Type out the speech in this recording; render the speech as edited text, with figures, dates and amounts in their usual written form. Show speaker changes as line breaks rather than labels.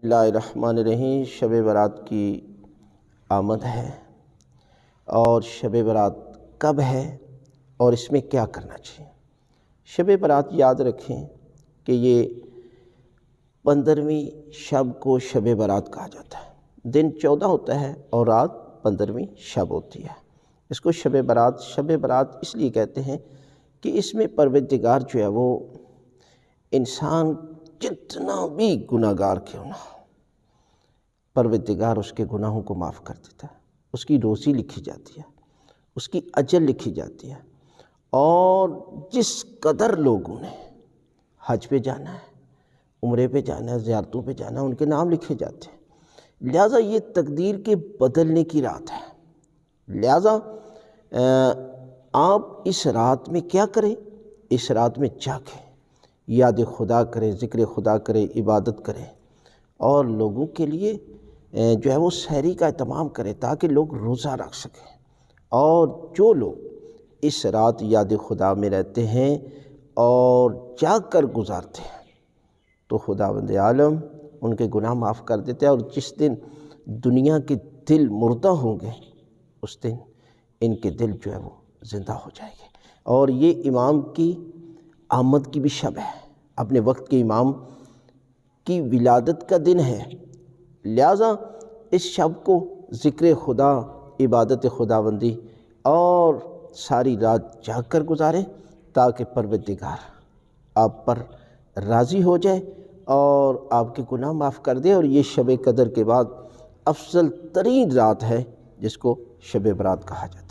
اللہ الرحمن الرحیم۔ شب برات کی آمد ہے، اور شب برات کب ہے اور اس میں کیا کرنا چاہیے۔ شب برات یاد رکھیں کہ یہ 15ویں شب کو شب برات کہا جاتا ہے۔ دن 14 ہوتا ہے اور رات 15ویں شب ہوتی ہے۔ اس کو شب برات اس لیے کہتے ہیں کہ اس میں پروردگار جو ہے وہ انسان جتنا بھی گناہ گار کیوں نہ ہو، پروردگار اس کے گناہوں کو معاف کر دیتا ہے۔ اس کی روزی لکھی جاتی ہے، اس کی اجر لکھی جاتی ہے، اور جس قدر لوگوں نے حج پہ جانا ہے، عمرے پہ جانا ہے، زیارتوں پہ جانا ہے، ان کے نام لکھے جاتے ہیں۔ لہٰذا یہ تقدیر کے بدلنے کی رات ہے۔ لہٰذا آپ اس رات میں کیا کریں؟ اس رات میں جاگیں، یاد خدا کریں، ذکر خدا کریں، عبادت کریں، اور لوگوں کے لیے جو ہے وہ سحری کا اہتمام کریں تاکہ لوگ روزہ رکھ سکیں۔ اور جو لوگ اس رات یاد خدا میں رہتے ہیں اور جاگ کر گزارتے ہیں تو خداوند عالم ان کے گناہ معاف کر دیتے ہیں، اور جس دن دنیا کے دل مردہ ہوں گے اس دن ان کے دل جو ہے وہ زندہ ہو جائیں گے۔ اور یہ امام کی آمد کی بھی شب ہے، اپنے وقت کے امام کی ولادت کا دن ہے۔ لہٰذا اس شب کو ذکر خدا، عبادت خداوندی اور ساری رات جاگ کر گزاریں تاکہ پروردگار آپ پر راضی ہو جائے اور آپ کے گناہ معاف کر دے۔ اور یہ شب قدر کے بعد افضل ترین رات ہے جس کو شب برات کہا جاتا ہے۔